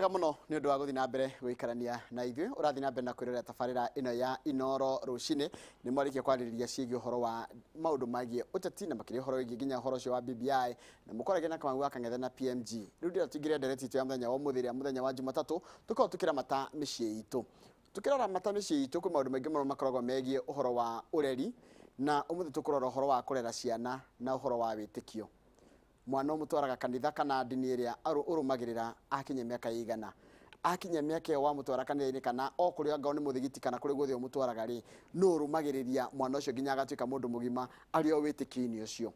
Wega muno ni undu wa guthi na mbere gwikarania na ithuĩ urathi na mbere na kwirorera tabarĩra ino ya Inoro Rucini ni mwarikia kwarĩrĩria ciĩgiĩ ũhoro wa maũndũ magiĩ ũteti na makĩria ũhoro wĩgiĩ nginya ũhoro ũcio wa BBI na mũkoragĩa na Kamau wa Kang'ethe na PMG. Rĩu ndĩra tũingĩre ndereti itũ ya mũthenya wa ũmũthĩ ĩrĩa mũthenya wa Jumatatũ tũkorwo tũkĩra mata mĩciĩ itũ. Tũkĩrora mata mĩciĩ itũ kwĩ maũndũ maingĩ mũno makoragwo megiĩ ũhoro wa ũreri na ũmũthĩ tũkũrora ũhoro wa kũrera ciana na ũhoro wa wĩtĩkio. Mwana mũtwaraga kanitha kana ndini ĩrĩa ũrũmagĩrĩra akinya mĩaka igana. Akinya mĩaka wa mũtwara kanitha-inĩ kana o kũrĩa ngao nĩ mũthigiti kana kũrĩa guothe mũtwaraga rĩ no ũrũmagĩrĩria mwana ũcio nginya agatuĩka mũndũ mũgima arĩ o wĩtĩkio-inĩ ũcio.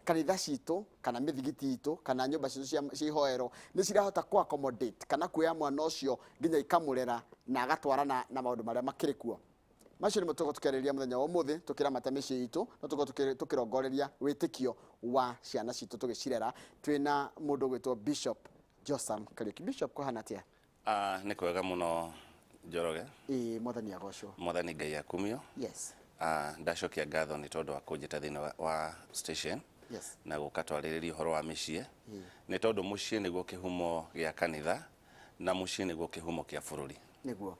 Kanitha citũ kana mĩthigiti itũ kana nyũmba citũ cia ihoero nĩ cirahota ku accommodate kana kuoya mwana ũcio nginya ikamũrera na agatwarana na maũndũ marĩa makĩrĩ kuo. Macio nĩ tũkorwo tũkĩarĩrĩria mũthenya wa ũmũthĩ tũkĩramata mĩciĩ itũ na tũkorwo tũkĩrongoreria wĩtĩkio wa ciana citũ tũgĩcirera twĩna mũndũ gwĩtwo Bishop Jotham Kariuki. Bishop kũhana atĩa? Nĩ kwega mũno Njoroge. Mwathani agocwo. Mwathani Ngai akumio. Yes. Ndacokia ngatho nĩ tondũ wa kũnjĩta thĩinĩ wa station. Yes. Na gũka twarĩrĩria ũhoro wa mĩciĩ. Nĩ tondũ mũciĩ nĩguo kĩhumo gĩa kanitha na mũciĩ nĩguo kĩhumo kĩa bũrũri. Nĩguo.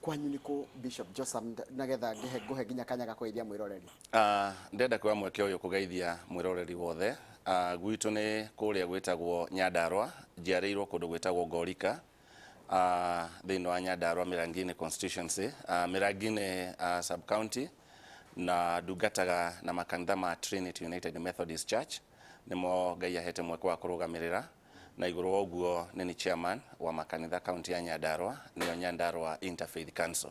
Kwanyu nĩ kũ Bishop Jotham nagetha ngũhe nginya kanya ga kũgeithia mwĩroreri? Ndenda kwa mweke ũyũ kũgeithia mwĩroreri wothe. Gwitũ nĩ kũrĩa gwĩtagwo Nyandarua, njiarĩirwo kũndũ gwĩtagwo Ngorika. Thĩinĩ wa Nyandarua Mĩrangi-inĩ constituency, Mĩrangi-inĩ sub county, na ndungataga na makanitha ma Trinity United Methodist Church nĩmo Ngai ahete mweke wa kũrũgamĩrĩra. Na igũrũ wa ũguo nĩ chairman wa makanitha kaunti ya Nyandarua, nĩyo Nyandarua Interfaith Council.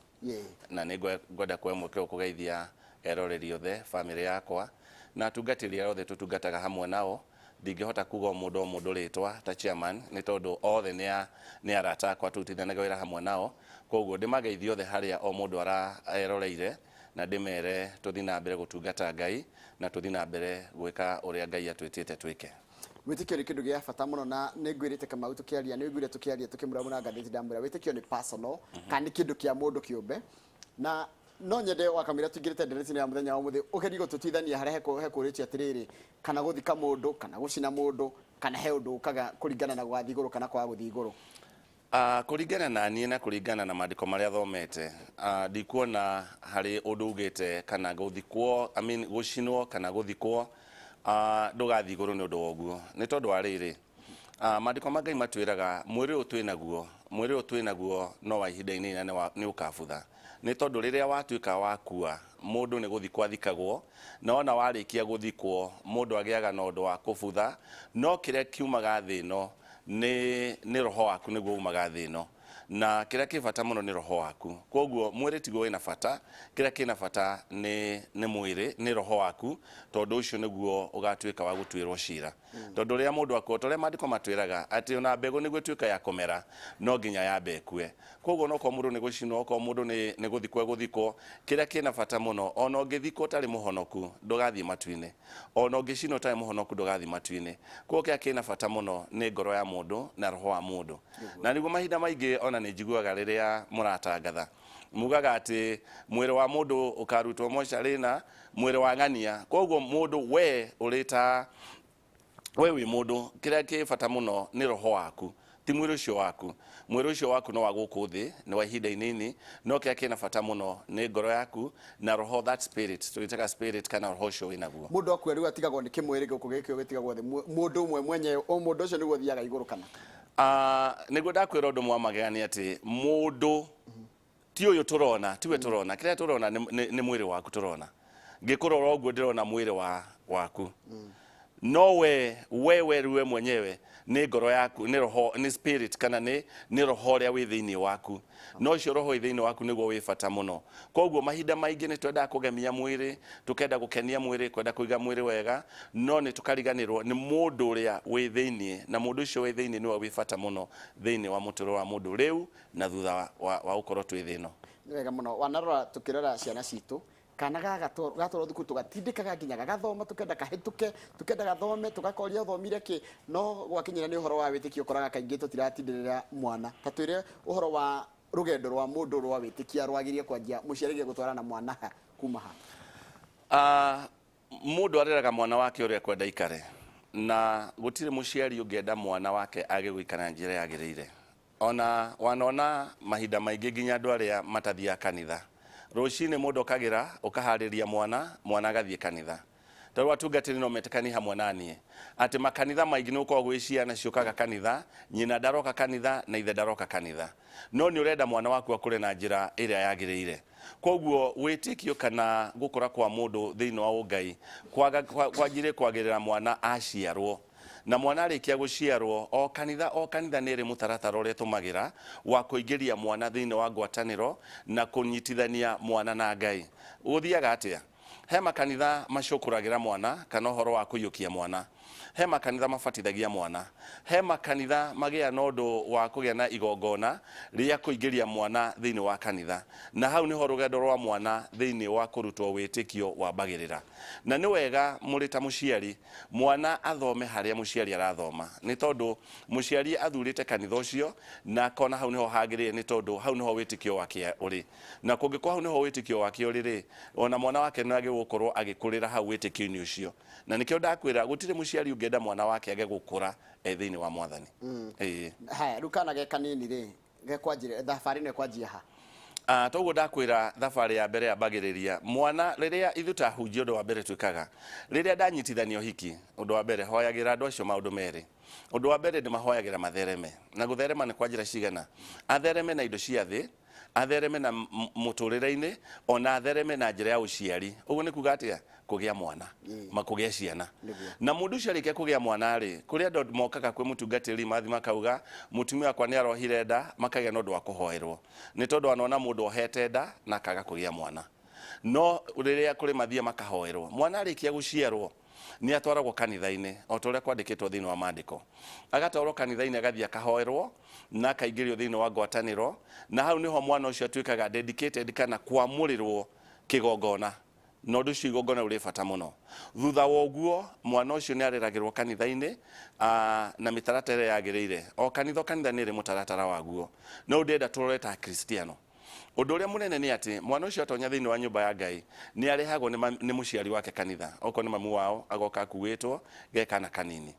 Na nĩ ngwenda kuoya mweke wa kũgeithia eroreri othe, family yakwa na atungatĩri othe tũtungataga hamwe nao. Ndingĩhota kuga mũndũ o mũndũ rĩtwa ta chairman nĩ tondũ othe nĩ arata akwa tũrutithanagia wĩra hamwe nao. Koguo ndĩmageithia othe harĩa o mũndũ areroreire na ndĩmere tũthiĩ na mbere gũtungata Ngai na tũthiĩ na mbere gwĩka ũrĩa Ngai atwĩtĩte twĩke. Wĩtĩkio nĩ kĩndũ gĩa bata mũno na nĩ ngwĩrĩte Kamau tũkĩaria nĩ ngwĩrĩte tũkĩaria tũkĩmũramũra ngathĩti ndamwĩra wĩtĩkio nĩ personal kana nĩ kĩndũ kĩa mũndũ kĩũmbe na no nyende wakamĩra tũingĩrĩte ndereti-inĩ ya mũthenya wa ũmũthĩ ũgerie gũtũtuithania harĩa hekũrĩtio atĩrĩrĩ kana gũthika mũndũ kana gũcina mũndũ kana he ũndũ ũkaga kũringana na gwathi igũrũ kana kwaga gũthiĩ igũrũ. Kũringana na niĩ na kũringana na maandĩko marĩa thomete, ndikuona harĩ ũndũ ugĩte kana gũthikwo gũcinwo kana gũthikwo ndũgathi igũrũ nĩ ũndũ woguo. Nĩ tondũ wa rĩrĩ, maandĩko ma Ngai matwĩraga mwĩrĩ ũyũ twĩ naguo no wa ihinda inini nĩ ũkabutha. Nĩ tondũ rĩrĩa watuĩka wakua mũndũ nĩ gũthikwo athikagwo na ona warĩkia gũthikwo mũndũ agĩaga na ũndũ wa kũbutha, no kĩrĩa kiumaga thĩ ĩno nĩ roho waku nĩguo umaga thĩ ĩno na kĩrĩa kĩ bata mũno nĩ roho waku. Koguo mwĩrĩ tiguo wĩna bata, kĩrĩa kĩna bata nĩ mwĩrĩ, nĩ roho waku, tondũ ũcio nĩguo ũgatuĩka wa gũtuĩrwo cira. Tondũ rĩrĩa mũndũ akuo torĩa maandĩko matwĩraga atĩ ona mbegũ nĩguo ĩtuĩka ya kũmera no nginya yambe ĩkue. Koguo no ko mũndũ nĩ gũcinwo, ko mũndũ nĩ gũthikwo, kĩrĩa kĩna bata mũno ona ũngĩthikwo ũtarĩ mũhonoku ndũgathiĩ matu-inĩ, ona ũngĩcinwo ũtarĩ mũhonoku ndũgathiĩ matu-inĩ. Koguo kĩrĩa kĩna bata mũno nĩ ngoro ya mũndũ na roho wa mũndũ. Na nĩguo mahinda maingĩ ona nĩ njiguaga rĩrĩa mũratangatha mugaga atĩ mwĩrĩ wa mũndũ ũkarutwo mocarĩ na mwĩrĩ wa ng'ania. Koguo mũndũ we wĩ mũndũ, kĩrĩa kĩ bata mũno nĩ roho waku, ti mwĩrĩ ũcio waku. Mwĩrĩ ũcio waku no wa gũkũ thĩ nĩ wa ihinda inini, no kĩrĩa kĩna bata mũno nĩ ngoro yaku na roho, that spirit tũgĩtaga spirit kana roho ũcio wĩ naguo. Mũndũ akua rĩu atigagwo nĩ kĩmwĩrĩ gũkũ gĩkĩ gĩtigagwo thĩ, mũndũ ũmwe mwenyewe o mũndũ ũcio nĩguo thiaga igũrũ kana? Nĩguo ndakwĩra ũndũ mwamagegania atĩ mũndũ ti ũyũ tũrona, tiwe tũrona, kĩrĩa tũrona nĩ mwĩrĩ waku tũrona. Ngĩkũrora ũguo ndĩrona mwĩrĩ waku. No we rũwe mwenyewe nĩ ngoro yaku, nĩ roho, nĩ spirit kana nĩ roho ũrĩa wĩ thĩinĩ waku. No ũcio roho wĩ thĩinĩ waku nĩguo wĩ bata mũno. Koguo mahinda maingĩ nĩ twendaga kũgemia mwĩrĩ, tũkenda gũkenia mwĩrĩ, kwenda kũiga mwĩrĩ wega, no nĩ tũkariganĩrwo nĩ mũndũ ũrĩa wĩ thĩinĩ, na mũndũ ũcio wĩ thĩinĩ nĩwe wĩ bata mũno thĩinĩ wa mũtũũrĩre wa mũndũ rĩu na thutha wa gũkorwo twĩ thĩ ĩno. Nĩ wega mũno wanarora tũkĩrora ciana citũ kana gatwarwo thukuru tũgatindĩkaga nginya gagathoma tũkenda kahĩtũke tũkenda gathome tũgakoria ũthomire kĩ, no gwakinyĩra nĩ ũhoro wa wĩtĩkio ũkoraga kaingĩ tũtiratindĩrĩra mwana. Ta twĩre ũhoro wa rũgendo rwa mũndũ rwa wĩtĩkia rwagĩrĩire kwanjia mũciarĩrie gũtwarana mwana kuma ha? Mũndũ areraga mwana wake ũrĩa kwenda ikare na gutire muciari ungenda mwana wake age guikara njira yagirire. Ona wanona mahinda maingi nginya andu aria matathia kanitha, rucini mundu okagira ukahariria mwana agathie kanitha. Taru atungatiri no metekani hamwe nanie ati makanitha maingi ni uko gwiciana ciukaga kanitha, nyina daroka kanitha na ithe daroka kanitha, no ni urenda mwana waku akure na njira iria yagirire. Koguo witikio kana gukura kwa mundu thiini wa ungai kwagire kwagirira mwana aciarwo, na mwana arikia guciarwo o kanitha niri mutaratara uria tumagira wa kuingiria mwana thiini wa ngwataniro na kunyitithania mwana na Ngai. Uthiaga atia? He makanitha macukuragira mwana kana uhoro wa kuyukia mwana, he makanitha mabatithagia mwana, he makanitha magia na undu wa kugia na igongona ria kuingiria mwana thiini wa kanitha, na hau niho rugendo rwa mwana thiini wa kurutwo witikio wa bagirira. Na ni wega muri ta muciari mwana athome haria muciari arathoma, ni tondu muciari athurite kanitha ucio na kona hau niho hagirire, ni tondu hau niho witikio wake uri, na kungikwa hau niho witikio wake uri ri, ona mwana wake nage gukorwo agikurira hau witikio-ini ucio. Na nikio ndakwira gutire muciari ungenda mwana wake age gukura thiini wa Mwathani. Haya, rukana ge kanini ri ge kwanjire thabari ne kwanjia ha. Toguo ndakwira thabari ya mbere yambagiriria mwana riria ithuta hunjio ndo wa mbere twikaga riria ndanyitithanio hiki. Undu wa mbere hoyagira andu acio maundu meri. Undu wa mbere ndimahoyagira mathereme, na gutherema ni kwa njira cigana. Athereme na indo cia thi, athereme na muturire-ini, ona athereme na njira ya uciari. Uguo ni kuga atia? Kugia mwana, makugia ciana. Na mundu ucio arikia kugia mwana ri, kuria andu mokaga kwi mutungatiri mathi makauga mutumia wakwa ni arohire nda, makagia no ndu wa kuhoerwo. Ni tondu anona mundu ohete nda na akaga kugia mwana. No riria kuri mathia makahoerwo, mwana arikia guciarwo ni atwaragwo kanitha-ini o toria kwandikitwo thiini wa maandiko. Agatwarwo kanitha-ini agathie akahoerwo na akaingirio thiini wa ngwataniro, na hau niho mwana ucio atuikaga dedicated kana kwamurirwo kigongona. No ndu cio igongona uri bata muno. Thutha wa uguo mwana ucio ni ariragirwo kanitha-ini na mitaratara yagirire. O kanitha ni ri mutaratara waguo. No ndenda turore ta Kristiano. Undu uria munene ni ati mwana ucio atonya thiini wa nyumba ya Ngai ni arehagwo ni muciari wake kanitha. Oko ni mamu wao agoka akuitwo gekana kanini.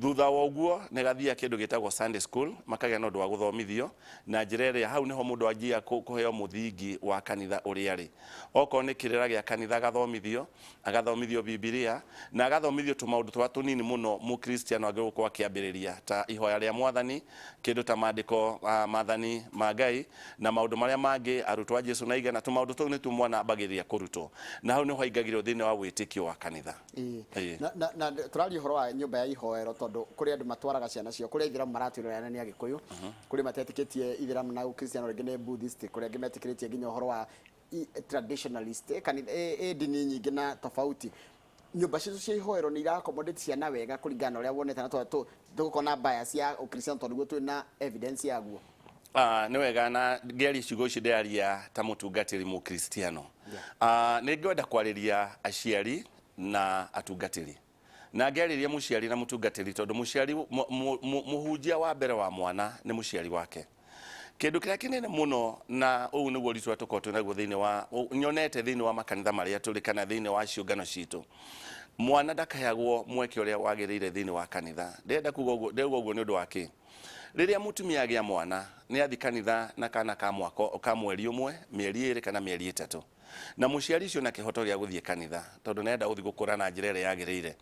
Thutha wa uguo ni gathia kindu gitagwo Sunday school, makagia no ndu wa guthomithio na njira iria hau niho mundu anjia kuheo muthingi wa kanitha uria ari. Oko ni kirira gia kanitha agathomithio Biblia na agathomithio tumaundu twa tunini muno Mukristiano agirukwo akiambiriria ta ihoya ria Mwathani, kindu ta maandiko mathani ma Ngai na maundu maria mangi arutwo a Jesu na igana tumaundu tu ni tu mwana ambagiriria kurutwo, na hau niho aingagirwo thiini wa witikio wa kanitha. Na turari horo wa nyumba ya ihoero tondu kuri andu matwaraga ciana cio kuri ithiramu maratwirana ni agikuyu, kuri matetikitie ithiramu na Ukristiano ringi ni Buddhist, kuri angi metikiritie nginya horo wa traditionalist kanitha dini nyingi na tofauti. Nyumba citu cia ihoero ni irakomodate ciana wega kuringana uria wonete na tukona bias ya Ukristiano tondu gwe twina evidence yaguo. Ni wega na ngeri ciugo ici ndiaria ta mutungatiri Mukristiano. Ni ngwenda kwariria aciari na atungatiri. Na ngeriria muciari na mutungatiri tondu muciari muhunjia wa mbere wa mwana ni muciari wake. Kindu kiria kinene muno na uyu niguo ritu tukotu naguo thiini wa nyonete thiini wa makanitha maria turi kana thiini wa ciungano citu, mwana ndakayagwo mweke uria wagirire thiini wa kanitha. Ndenda kuga uguo ni undu wake riria mutumia agia mwana ni athi kanitha na kana ka mweri umwe, mieri 2 kana mieri 3, na muciari cio na kihoto ria guthie kanitha tondu nenda uthi gukura na njira iria yagirire.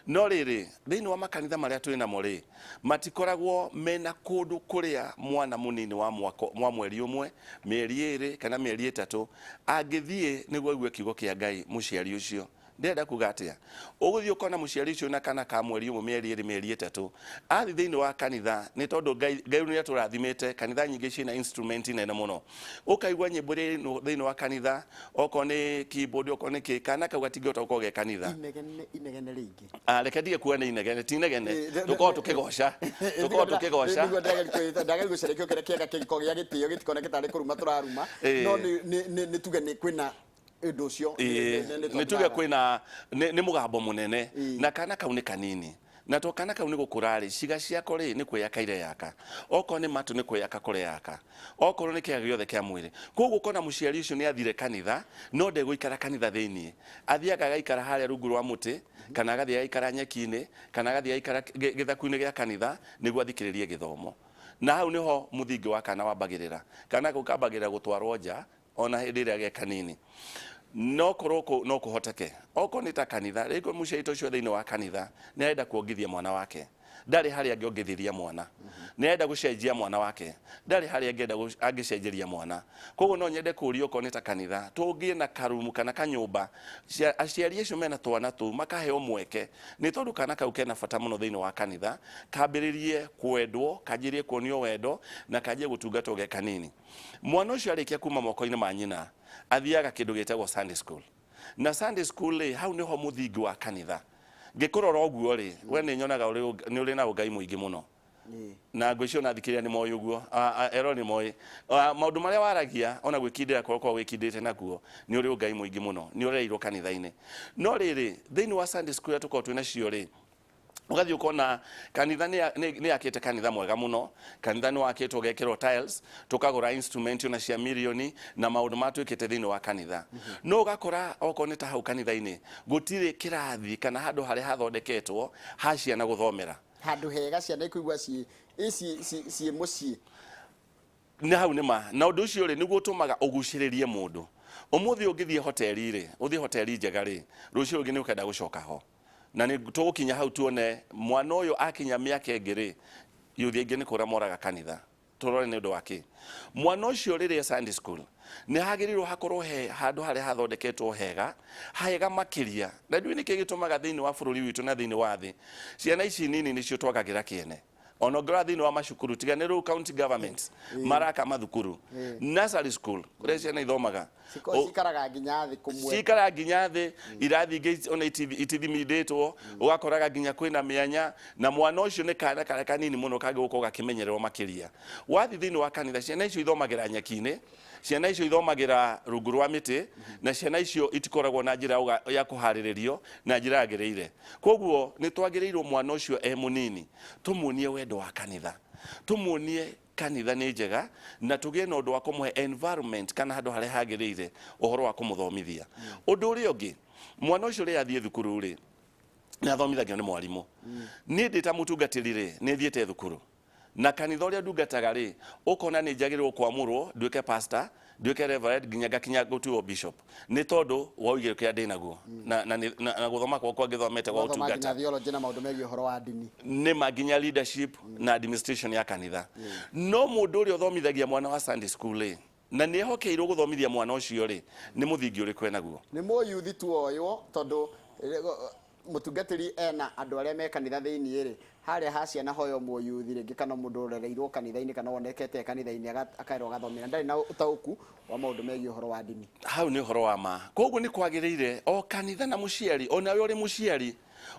No riri thiini wa makanitha maria turi namo ri matikoragwo mena kundu kuria mwana munini wa mweri umwe, mieri 2 kana mieri 3 angithie niguo aigue kiugo kia Ngai muciari ucio. Ndenda kuga atia uguthie ukona muciari ucio na kana ka mweri umwe, mieri 2, mieri 3 athi thiini wa kanitha ni tondu Ngai ni aturathimite. Kanitha nyingi cina instrument nene muno, ukaigua nyimbo ri thiini wa kanitha, oko ni keyboard, oko ni kana kau gatingihota gukorwo ge kanitha inegene ringi. Reke ndige kuwa ni inegene ti inegene, tukorwo tukigoca ndaga gucerekio kire kiega kiko gia gitio gitikone kitari kuruma turaruma, no ni tuge ni kwina nituge kwina ni mugambo munene na kana kau ni kanini. na to kana kau ni gukurari ciga ciako ri ni kwiyaka ire yaka oko ni matu ni kwiyaka kore yaka oko ni kia giothe kia mwiri koguo kona muciari ucio ni athire kanitha no de guikara kanitha thiini athiaga gaikara haria rungu rwa muti kana agathia gaikara nyeki-ini kana agathia gaikara githaku-ini gia kanitha niguo athikiririe githomo na hau niho muthingi wa kana wambagirira kana gukambagirira gutwarwo nja ona hindi iria ge kanini no koroko no kuhoteke oko ni ta kanitha riko muciari ucio thiini wa kanitha ni arenda kuongithia mwana wake ndari hari angiongithiria mwana ni arenda gucenjia mwana wake ndari hari angienda angicenjeria mwana koguo no nyende kurio ko ni ta kanitha tungie na karumu kana kanyumba aciari acio mena twana tu makaheo mweke ni tondu kana kau kena bata muno thiini wa kanitha kambiririe kwendwo kanjirie kuonio wendo na kanjie gutungatwo ge kanini mwana ucio arikia kuma moko-ini ma nyina athiaga kindu gitagwo Sunday school na Sunday school hau niho muthingi wa kanitha ngikurora oguo ri we ni nyonaga ni uri na ugai muingi muno na ngwicio na thikiria ni moyo guo ero ni moyo maundu maria waragia ona gwikindira kwa wikindite naguo ni uri ugai muingi muno ni ureirwo kanitha-ini no riri thiini wa Sunday school tuko twina cio ri ugathi ukona kanitha ni yakite kanitha mwega muno kanitha ni wakitwo gekirwo tiles tukagura instrument na cia milioni na maundu matwikite thiini wa kanitha no ugakora oko ni ta hau kanitha-ini gutire kirathi kana handu hari hathondeketwo ha ciana guthomera handu hega ciana ikuigua ci mucii ni hau nima na undu ucio ri niguo tumaga uguciririe mundu umuthi ungithie hoteli ri uthie hoteli njega ri rucio ungi ni ukenda gucoka ho na ni tugukinya hau tuone mwana uyu akinya miaka ingiri yuthi ingi ni kura moraga kanitha turore ni undu waki mwana ucio riria Sunday school ni hagirirwo hakorwo he handu haria hathondeketwo hega makiria na ndui niki gitumaga thiini wa bururi witu na thiini wa thi ciana ici nini nicio twagagira kiene ono grathi no amashukuru tiganero county government maraka mathukuru nursery school kuria ciana ithomaga cikaraga nginya thi kumwe cikaraga nginya thi irathi ingi ona itithiminditwo ugakoraga nginya kwina mianya na mwana ucio ni kana kare kanini muno kage guko gakimenyererwo makiria wathi thiini wa kanitha ciana icio ithomagira nyaki-ini ciana icio ithomagira rungu rwa miti na ciana icio itikoragwo na njira ya kuhariririo na njira yagireire koguo ni twagireirwo mwana ucio munini tumuonie wendo wa kanitha tumuonie kanitha ni njega na tugie na undu wa kumuhe environment kana handu haria hagirire uhoro wa kumuthomithia undu uri ungi mwana ucio ri athie thukuru ri ni athomithagio ni mwarimu ni ndita mutungatiri ri ni thiete thukuru na kanitha uria ndungataga ri ukona ni njagirwo kwamurwo nduike pastor nduike reverend nginya gakinya gutuo bishop ni tondu wa uigire kia ndi naguo na guthoma kwa ngithomete wa utungata na theology na maundu megie horo wa dini ni maginya leadership na administration ya kanitha no mundu uri uthomithagia mwana wa Sunday school na ni hokeirwo guthomithia mwana ucio ri ni muthingi uri kwena guo ni mo youth tuoyo tondu mutungatiri ena andu aria me kanitha thiini ri haria ha ciana hoyo mo youth ringi kana mundu urereirwo kanitha-ini kana wonekete kanitha-ini akairwo gathomera ndari na utauku wa maundu megie horo wa dini hau ni horo wa ma koguo ni kwagiriire o kanitha na muciari ona we uri muciari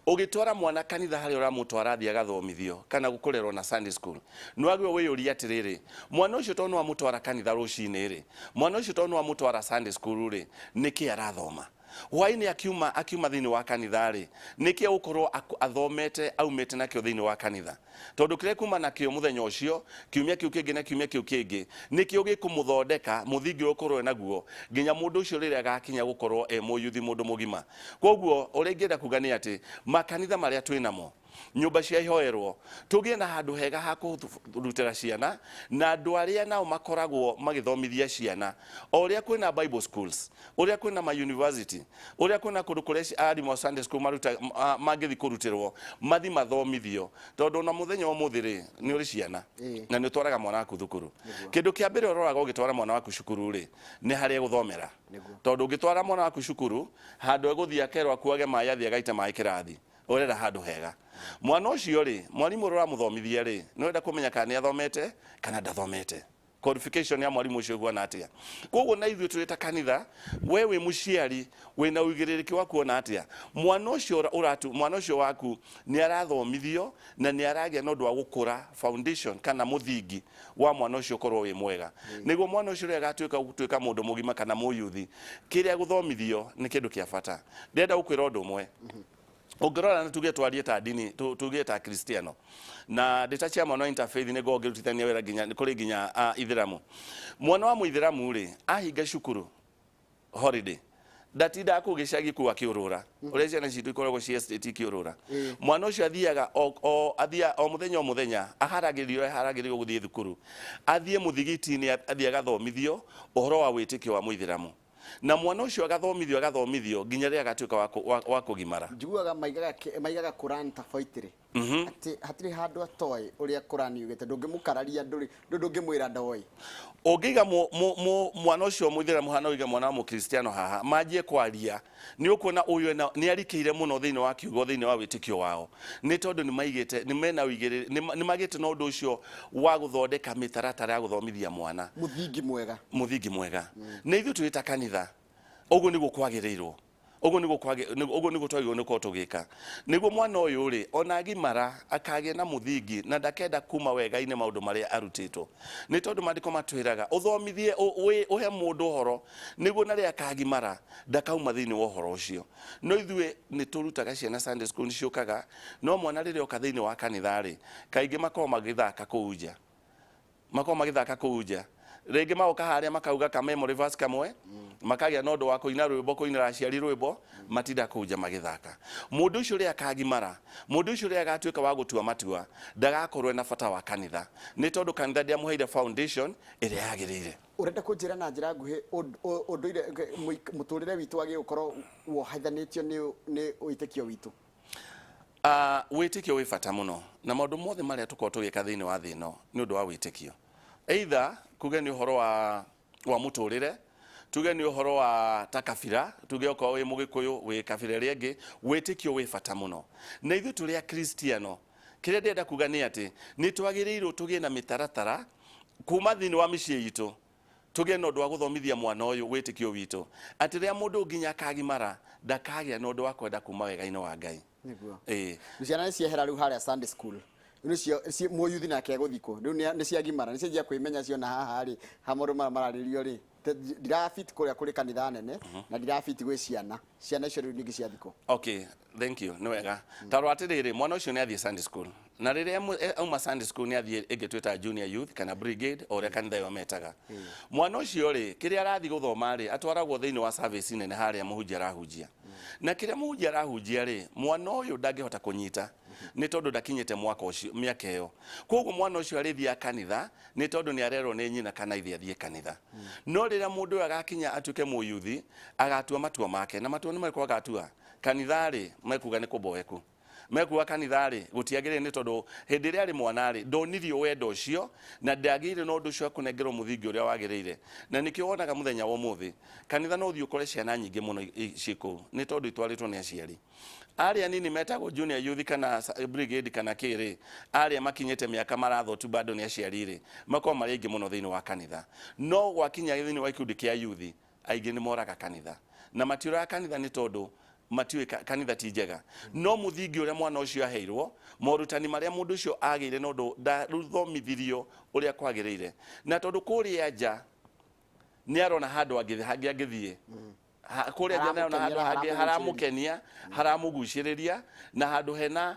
ugitwara mwana kanitha haria uramutwara thia gathomithio kana gukurerwo na Sunday school nwagwe wiyuria atiriri mwana ucio tonu amutwara kanitha rucini ri mwana ucio tonu amutwara Sunday school ri niki arathoma waini akiuma thiini wa kanitha ri niki ukorwo athomete aumete nakio thiini wa kanitha tondu kire kuma nakio muthenya ucio kiumia kiu kingi na kiumia kiu kingi niki ugikumuthondeka muthingi ukorwo naguo nginya mundu ucio riria gakinya gukorwo muyuthi mundu mugima koguo uri ngienda kuga ni ati makanitha maria twinamo nyumba cia ihoerwo tugie na handu hega ha kurutira ciana na andu aria nao makoragwo magithomithia ciana oria kwina Bible schools oria kwina ma university oria kwina kundu kuria arimu Sunday school maruta mangithi kurutirwo mathi mathomithio tondu na muthenya umuthi ri ni uri ciana na ni utwaraga mwana waku thukuru kindu kia mbere uroraga ugitwara mwana waku cukuru ri ni haria guthomera tondu ugitwara mwana waku cukuru handu eguthia akerwo akuage mai athia gaite mai kirathi urera handu hega mwana ucio ri mwarimu ura muthomithia ri no enda kumenya kana ni athomete kana ndathomete qualification ya mwarimu ucio huana atia koguo na ithuĩ twita kanitha wewe muciari wina uigĩrĩrĩki wa kuona atia mwana ucio waku ni arathomithio na ni aragia no ndwa gukura foundation kana muthingi wa mwana ucio korwo wi mwega niguo mwana ucio ri agatuika mundu mugima kana muyuthi kiria guthomithio ni kindu kia bata ndenda gukwira undu umwe ungirora na tuge twarie ta dini tuge ta Kristiano na ndita cia mwana interfaith ni go ngirutithania wira nginya kuri nginya ithiramu mwana wa muithiramu ri ahinga cukuru holiday ndatinda akugicagi ku akiurura uria ciana citu ikoragwo cia state kiurura mwana ucio athiaga o muthenya aharagirio guthie thukuru athie muthigiti-ini athie agathomithio uhoro wa witikio wa muithiramu na mwana ucio agathomithio nginya ria agatuika wa kugimara njiguaga maigaga Quran tafaitire ati hatiri handu atoi uria Quran yugite ndungimukararia ndungimwira ndoi ungiga mwana ucio muithiramu hana uiga mwana wa mukristiano haha manjie kwaria ni ukuona uyu ni arikiire muno thiini wa kiugo thiini wa witikio wao ni tondu ni maigite ni mena wigiri ni magite no undu ucio wa guthondeka mitaratara ya guthomithia mwana muthingi mwega ni ithu twita kanitha uguo niguo kwagirirwo uguo niguo twagirwo ni ko tugika niguo mwana uyu ri ona agimara akagia na muthingi na ndakenda kuma wega-ini maundu maria arutitwo ni tondu mandiko matwiraga uthomithie uhe mundu horo niguo na ria akagimara ndakauma thiini wa horo ucio no ithue ni turutaga ciana Sunday school niciokaga no mwana riria oka thiini wa kanitha ri kaingi makorwo magithaka kuu nja rĩngĩ magoka harĩa makauga ka memory verse kamwe makagia na ũndũ wa kũina rwĩmbo kũinĩra aciari rwĩmbo matinda kũu nja magĩthaka mũndũ ũcio rĩa akagimara mũndũ ũcio rĩa agatuĩka wa gũtua matua ndagakorwo na bata wa kanitha nĩ tondũ kanitha ndiamũheire foundation ĩrĩa yagĩrĩire urenda kunjira na njira nguhi unduire muturire witu agi ukorwo wohaithanitio ni uitikio witu witikio wi bata muno na maundu mothe maria tukorwo tugika thiini wa thĩ ĩno nĩ ũndũ wa witikio either kuge ni uhoro wa muturire tuge ni uhoro wa takabira tuge okorwo wi mugikuyu wi kabira ria ingi witikio wi bata muno na ithu turi a Kristiano kiria ndenda kuga ni ati ni twagirirwo tugie na mitaratara kuma thiini wa micii itu tugie na undu wa guthomithia mwana uyu witikio witu ati ria mundu nginya akagimara ndakagia na undu wa kwenda kuma wega-ini wa Ngai niguo ciana ciehera riu haria Sunday school nicio muyuthi nake eguthiko riu ni ciagimara ni cijia kwimenya cio na haha ri hamoro mararirio ri ndirafit kuria kuri kanitha nene na ndirafit gwi ciana icio riu ningi cia thiko okay thank you ni wega taro atiriri mwana ucio ni athie Sunday school na riria auma Sunday school ni athie ingitwita junior youth kana brigade o ria kanitha yo metaga mwana ucio ri kiria arathi guthoma ri atwaragwo thiini wa service nene haria muhunjia arahunjia na kiria muhunjia arahunjia ri mwana uyu ndangihota kunyita ni tondu ndakinyite mwaka ucio miaka iyo koguo mwana ucio arithia kanitha ni tondu ni arerwo ni nyina kana ithi athie kanitha no riria mundu agakinya atuike muyuthi agatua matua make na matua ni mariko agatua kanitha ri mekuga ni kuboeku mekuga kanitha ri gutiagire ni tondu hindi ria ari mwana ri ndonirio wendo ucio na ndagire no undu ucio kunengerwo muthingi uria wagirire na nikio wonaga muthenya wa umuthi kanitha no uthii ukore ciana nyingi muno ciku ni tondu itwaritwo ni aciari aria nini metagwo junior youth kana brigade kana kiri aria makinyete miaka maratho tu bado ni aciari ri makwa mari ingi muno thiini wa kanitha no gwakinya thiini wa ikundi kia youth aingi ni moraga kanitha na matiura kanitha ni tondu matiwe kanitha ti njega no muthingi uria mwana ucio aheirwo morutani maria mundu ucio agire no ndu ndaruthomithirio uria kwagirire na tondu kuria nja ni arona handu angithie kuria nja na handu hangi haramukenia haramuguciriria na handu hena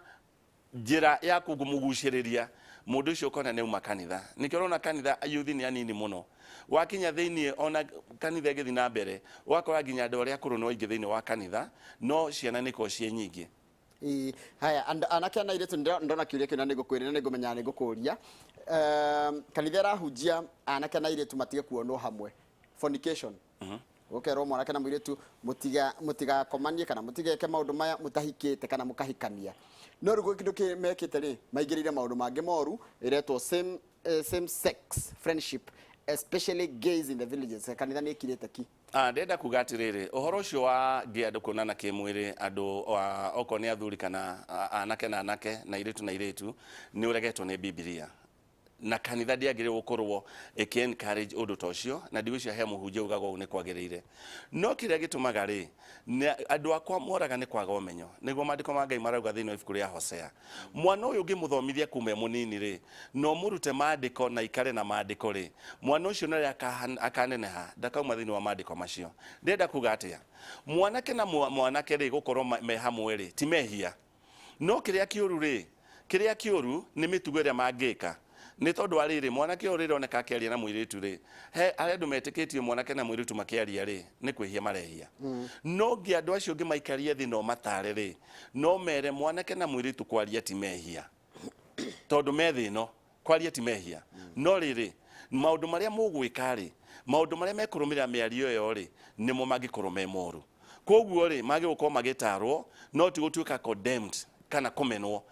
njira ya kumuguciriria mundu ucio kona ne uma kanitha nikirona kanitha youth ni anini muno wakinya thiini ona kanitha githi na mbere wakora nginya andu aria akuru no ingi thiini wa kanitha no ciana niko cie nyingi haya anake ana iretu ndona kiuria kina nigukwirira nigumenya nigukuria kanitha rahunjia anake ana iretu matige kuonwo hamwe fornication ukerwo mwanake na muiretu mutiga komanie kana mutigeke maundu maya mutahikite kana mukahikania no rugo kindu kimekite ri maigirire maundu mangi moru iretwo same sex friendship especially gays in the villages kanitha ni kirete ki ndenda kuga atiriri uhoro ucio wa andu kuonana kimwiri andu okoni athuri kana anake na iretu ni uregetwo ni Biblia na kanitha ndiagire gukorwo encourage undu tocio na ndigwicia he muhunjia ugago ni kwagirire no kiria gitumaga ri andu akwa moraga ni kwaga umenyo niguo mandiko ma Ngai marauga thiini wa ibuku ria Hosea mwana uyu ngimuthomithia kume munini ri no murute mandiko na ikare na mandiko ri mwana ucio nari akaneneha ndakauma thiini wa mandiko macio ndenda kuga atia mwanake na mwanake ri gukorwo me hamwe ri ti mehia no kiria kiuru ni mitugo iria mangika ni tondu ariri mwanake urire oneka akiaria na muiritu ri he arendu metikitie mwanake na muiritu makiaria ri ni kwihia marehia no ngi andu acio ngi maikarie thi no matare ri no mere mwanake na muiritu kwaria ti mehia tondu methi no kwaria ti mehia no riri maundu maria mugwika ri maundu maria mekurumira miario yo ri nimo magikorwo me moru koguo ri magi gukorwo magitarwo no ti gutuika condemned kana kumenwo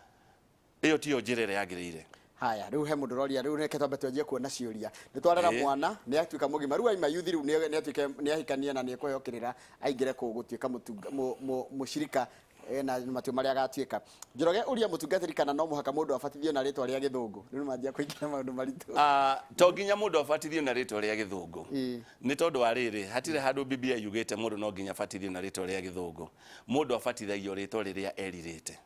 iyo tiyo njirere yagirire haya riu he mundu roria riu reke twambe twanjie kuona ciuria ni twarera mwana ni atuika mugima riu aima yuthi riu ni atuike ni ahikania na ni kweyokirira aingire ku gutuika mushirika na matio maria agatuika Njoroge uria mutungatiri kana no muhaka mundu abatithio na ritwa ria githungu riu manjia kuingira maundu maritu to nginya mundu abatithio na ritwa ria githungu ni tondu ariri hatire handu Biblia yugite mundu no nginya abatithio na ritwa ria githungu mundu abatithagio ritwa riria eririte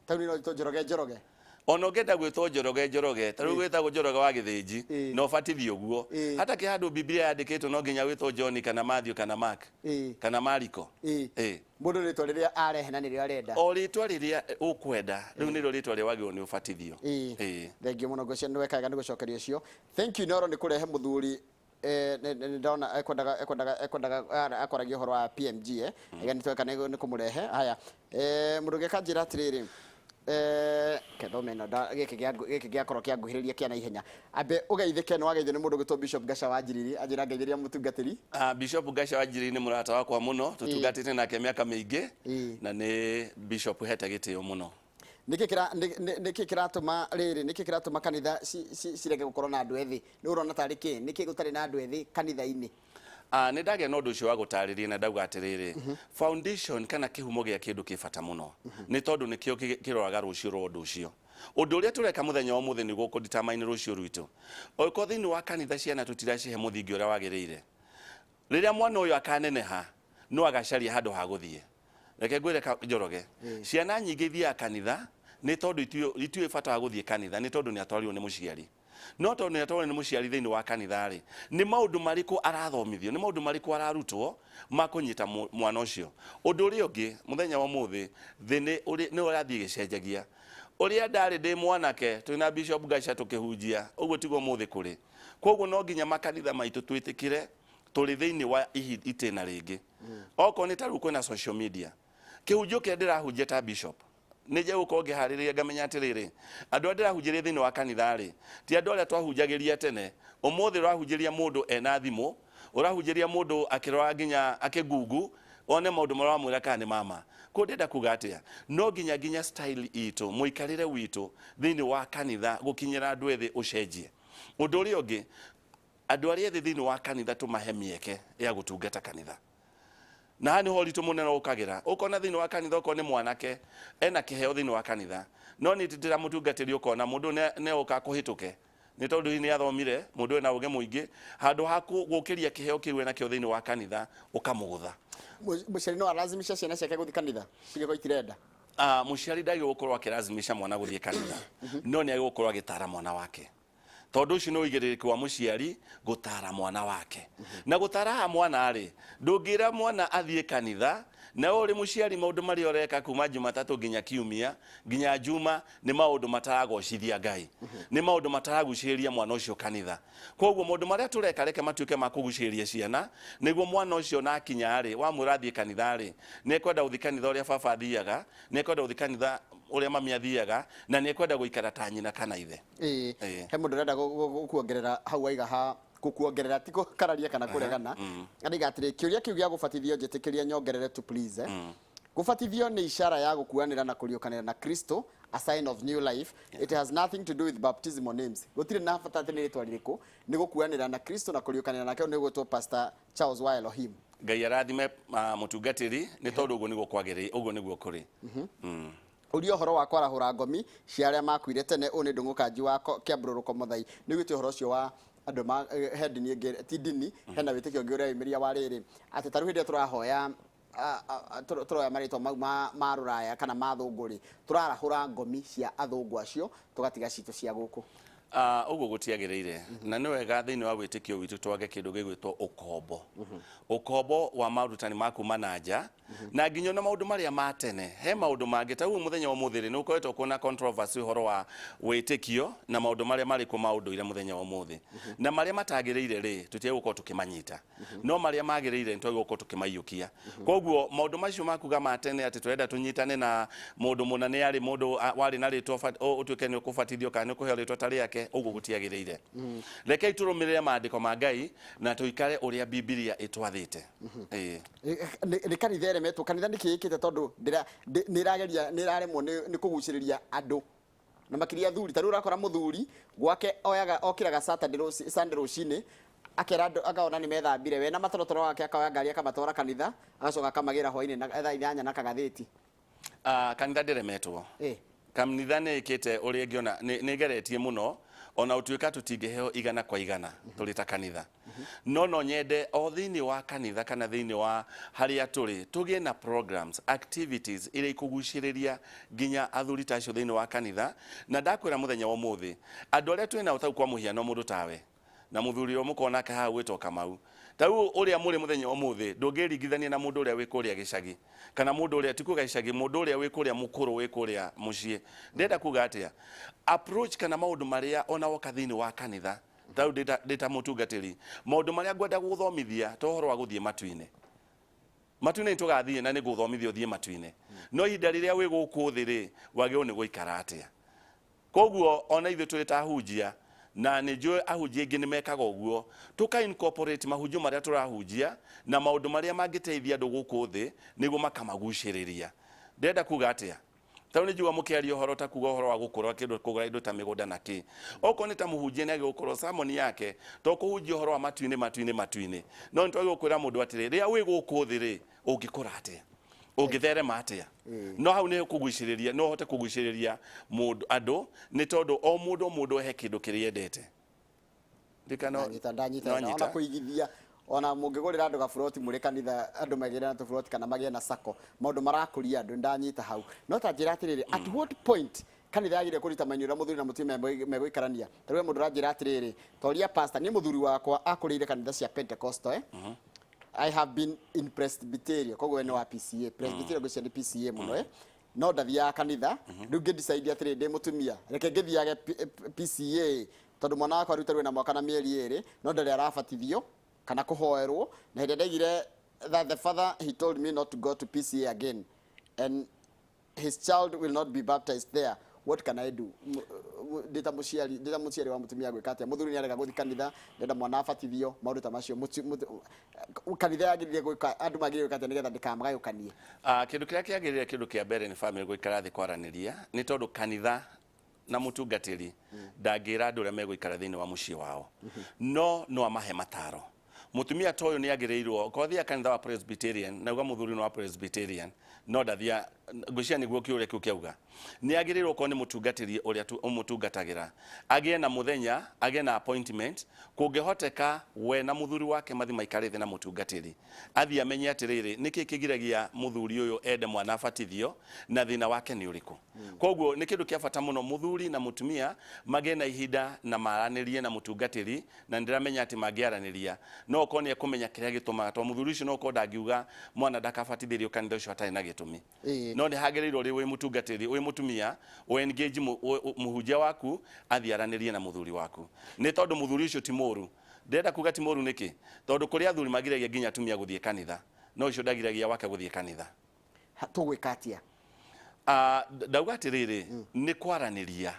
tauni no to Njoroge ono ngenda gwitwo Njoroge taru gwitagwo Njoroge wa githinji no batithio guo hata kihandu Biblia yandikitwo no nginya gwitwo John kana Matthew kana Mark kana Mariko mundu ritwa riria arehe na nirio arenda o ritwa riria ukwenda riu nirio ritwa ria wagirwo ni ubatithio thengi muno gocia ni wekaga ni gucokeria cio thank you Noro ni kurehe muthuri ndona ekwendaga akoragia horo wa PMG egani tweka ni kumurehe haya mundu gekanjira atiriri kethomeno giki giakoro kia nguhiriria kia na ihenya ambe ugeithike no wageithio ni mundu gitwo Bishop Gasha Wanjiriri ajira ngeitheria mutungatiri Bishop Gasha Wanjiriri ni murata wakwa muno tutungatite nake miaka mingi na ni Bishop hete gitio muno niki kiratuma riri niki kiratuma kanitha cirege gukorwo na andu ethi ni urona tariki niki gutari na andu ethi kanitha-ini ni ndage no ndu cio wa gutariria na ndauga atiriri foundation kana kihumo gia kindu kibata muno ni tondu nikio kiroraga rucio ro ndu cio undu uria tureka muthenya wa muthi ni guku determine rucio rwitu oiko thiini wa kanitha ciana tutiracihe muthingi uria wagirire riria mwana uyu akaneneha no agacaria handu ha guthie reke ngwire Njoroge ciana nyingi thia kanitha ni tondu itue bata wa guthie kanitha ni tondu ni atwarirwo ni muciari no tondu ni atwarirwo ni muciari thiini wa kanitha ri ni maundu mariku arathomithio ni maundu mariku ararutwo makunyita mwana ucio undu uria ungi muthenya wa muthi thini ni urathie gicenjagia uria ndari ndi mwanake twina Bishop Gasha tukihunjia uguo tiguo muthi kuri koguo no nginya makanitha maitu twitikire turi thiini wa itena ringi oko ni taru kwina social media kihunjio kia ndirahunjia ta Bishop nije gukorwo ngihariria ngamenya atiriri andu ndirahunjiria thiini wa kanitha ri ti andu aria twahunjagiria tene umuthi urahunjiria mundu ena thimu urahunjiria mundu akirora nginya akigugu one maundu maria wamwira kana ni mama ko ndenda kuga atia no nginya style itu muikarire witu thiini wa kanitha gukinyira andu ethi ucenjie undu uria ungi andu aria ethi thiini wa kanitha tumahe mieke ya gutungata kanitha na hani horitu munene ukagira ukona thiini wa kanitha uko ni mwanake ena kiheo thiini wa kanitha no ni titira mutungatiri ukona mundu ne uka kuhituke ni tondu ni athomire mundu ena uge muingi handu haku gukiria kiheo kiu ena kio thiini wa kanitha ukamugutha muciari no arazimisha ciana ciake guthi kanitha cigeko itirenda muciari ndagi gukorwo akirazimisha mwana guthie kanitha no ni agigukorwo agitara mwana wake tondu ucio no igiriki wa muciari gutara mwana wake na gutara mwana ri ndungira mwana athie kanitha na uri muciari maundu mari oreka kuma Jumatatu nginya Kiumia nginya Juma ni maundu mataragocithia Ngai ni maundu mataraguciria mwana ucio kanitha koguo maundu maria tureka reke matuike makuguciria ciana niguo mwana ucio na kinya ri wa murathie kanitha ri ni kwenda uthi kanitha uria baba thiaga ni kwenda uthi kanitha uria mami athiaga na ni kwenda guikara ta nyina kana ithe he mundu renda gukuongerera hau aiga ha gukuongerera tiko kararia kana kuregana adiga atire kiuria kiu gia gubatithio njitikiria nyongerere to please gubatithio ni ishara ya gukuanira na kuriukanira na Kristo a sign of new life it has nothing to do with baptismal names gutire na bata tene ritwa ririku ni gukuanira na Kristo na kuriukanira nake ni gwitwo Pastor Charles wa Elohim Ngai arathime mutungatiri ni tondu uguo niguo kwagiri uguo niguo kuri urio horo wa kwarahura ngomi cia aria makuire tene uni ndungukanji wako kiambururuko muthai ni gwite horo cio wa andu ma hedini ngi ti dini hena witikio ngi uria imiria wa riri ati taru hindi turahoya turoya maritwa mau ma ruraya kana mathunguri turarahura ngomi cia athungu acio tugatiga cito cia guku uguo gutiagirire na ni wega thiini wa witikio witu twage kindu gigwitwo ukombo ukombo wa marutani maku manaja na nginyo na maundu maria ma tene he maundu mangi ta uyu muthenya wa muthiri ni ukoretwo kuna controversy horo wa witikio na maundu maria mari ku maundu ira muthenya wa muthi na maria matagirire ri tutie guko tukimanyita no maria magirire ntwe guko tukimayukia koguo maundu macio makuga ma tene ati turenda tunyitane na mundu munane ari mundu wari na ritwa utuike ni ukubatithio kana kuhe ritwa tari yake uguo gutiagirire rekei turumirire maandiko ma Ngai na tuikare uria Biblia itwathite ni kanitha remetwo kanitha nikikite tondu niraremwo ni kuguciriria andu na makiria thuri taru urakora muthuri gwake oyaga okiraga Sunday rucini akera akaona ni methambire we na matorotoro wake akaoya ngari akamatwara kanitha agacoka akamagira hwaini na thaa 8 na kagatheti kanitha ndiremetwo kanitha ni ikite uria ngiona ni geretie muno ona utuika tutingeheo igana kwa igana tulita kanitha no nyende o thiini wa kanitha kana thiini wa haria turi tugie na programs activities iria ikuguciriria nginya athuri tacio thiini wa kanitha na ndakwira muthenya wa muthi andu aria twina utau kwa muhiano mundu tawe na muthuri o mukona ka ha gwitwo Kamau tau uria muri muthenya wa muthi ndungiringithania na mundu uria wikuria gicagi kana mundu uria tikuga gicagi mundu uria wikuria mukuru wikuria mucii ndenda kuga atia approach kana maundu maria ona woka thiini wa kanitha tau data mutungatiri maundu maria ngwenda guthomithia to horo wa guthie matuine tugathie na ni guthomithio thie matuine no ihinda riria wi guku thiri wagio ni guikara atia koguo ona ithu tuli ta hunjia na ni njui ahunjia ingi ni mekaga uguo tuka incorporate mahunjio maria turahunjia na maundu maria mangiteithia andu guku thi niguo makamaguciriria ndenda kuga atia tau ni njuga mukiaria horo ta kuga horo wa gukura kindu kugura indo ta migunda na ki oko ni ta muhunjia ni agukura sermon yake to kuhunjia horo wa matuine no ntwage gukwira mundu atire ria wi guku thi ri ungikura atia ungitherema atia no hau ni kuguciriria no hote kuguciriria mundu andu ni tondu o mundu he kindu kiriendete ndikano ndanyita ona kuigithia ona mungigurira andu gaburoti muri kanitha andu magire na tuburoti kana magie na sako maundu marakuria andu ndanyita hau no ta njira atiriri at what point kanitha yagire kurita manyura muthuri na mutumia meguikarania tarwe mundu ranjira atiriri toria pastor ni muthuri wakwa akurire kanitha cia Pentecostal I have been in Presbyterian kogo ene wa PCA Presbyterian gũcia ni PCA muno no ndathia kanitha riu ngidecide atiri ndi mutumia reke ngithiage PCA tondu mwana wakwa riu tarwe na mwaka na mieri iri no ndari arabatithio kana kuhoerwo na hindi ndaigire that the father he told me not to go to PCA again and his child will not be baptized there. What can I do? Dita muciari wa mutumia gwikatia muthuri ni arega guthi kanitha ndenda mwana abatithio maundu ta macio kanitha yagirire gwika andu magirire gwikatia nigetha ndikamagayukanie kindu kiria kiagirire kindu kia mbere ni family gwikara thi kwaraniria ni tondu kanitha na mutungatiri ndangira andu aria megwikara thiini wa mucii wao no amahe mataro mutumia toyo ni agireirwo kothia kanitha wa Presbyterian na uga muthuri no wa Presbyterian no ndathia ngwicia niguo kiuria kiu kiauga ni agireirwo ko ni mutungatiri uria umutungatagira agie na muthenya agie na appointment kungihoteka we na muthuri wake mathi maikarithi na mutungatiri athia amenye atiriri niki kigiragia muthuri uyu ende mwana abatithio na thina wake ni uriku koguo ni kindu kia bata muno muthuri na mutumia magie na ihinda na maranirie na mutungatiri na ndiramenya ati magiaraniria no ko ni kumenya kiria gitumaga to muthuri ucio no ko ndangiuga mwana ndakabatithirio kanitha ucio atari na gitumi no ni hagereirwo ri wi mutungatiri wi mutumia o engage muhunjia waku athiaranirie na muthuri waku ni tondu muthuri ucio ti muru ndenda kuga ti muru niki tondu kuri athuri magiragia nginya atumia guthie kanitha no ucio ndagiragia wake guthie kanitha tugwikatia ndauga atiriri ni kwaraniria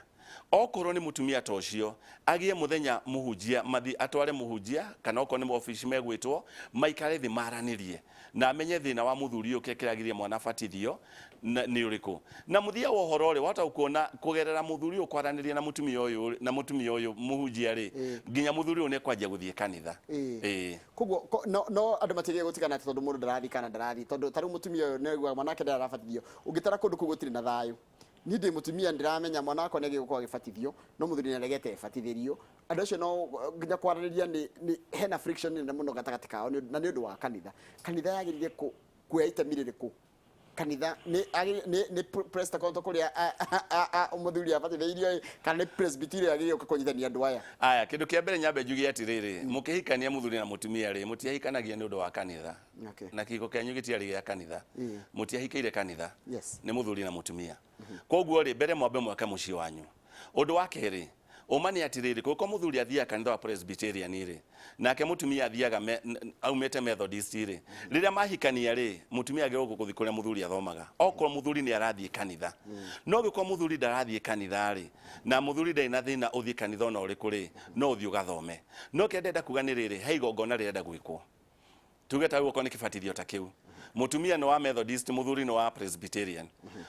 okorwo ni mutumia tocio agie muthenya muhunjia mathi atware muhunjia kana okorwo ni ofici megwitwo maikare thi maranirie na amenye thina wa muthuri uke kiragiria mwana fatithio ni uriku na muthia wa uhoro ri wata kuona kugerera muthuri ukwaraniria na mutumia uyu muhunjia ri nginya muthuri une kwanjia guthie kanitha koguo no andu matigie gutigana tondu mundu ndarathi kana ndarathi tondu taru mutumia uyu negwa mwanake ndarafatithio ungitara kundu kugutiri na thayu ni ndi mutumia ndiramenya mwana wako negi gukwa gifatithio no muthuri ni aregete fatithirio andu acio no nginya kwaraniria ni hena friction na muno gatagati kao na ni undu wa kanitha yagiririe kuya itemi ririku kanitha ni presta konto kuria muthuri afatithirio kana ni presbytery yagiririe kukonyithania andu aya kindu kia mbere nyambe njugi atiriri mukihikania muthuri na mutumia ri mutiahikanagia ni undu wa kanitha na kiko kianyu gitiari gia kanitha mutiahikaire kanitha ni muthuri na mutumia koguo ri mbere mwambe mwaka muci wanyu undu wa keri umani atiriri kuko muthuri athia kanitha wa presbyterian ri nake mutumia athiaga aumete methodist ri riria mahikania ri mutumia agero gukuthi kuria muthuri athomaga okorwo muthuri ni arathie kanitha no giko muthuri ndarathie kanitha ri na muthuri ndaina thina uthie kanitha ona uriku ri no uthie ugathome no kendenda kuga ni riri he igongona rirenda gwikwo tugeta guko ni kifatithio ta kiu mutumia no wa methodist muthuri no wa presbyterian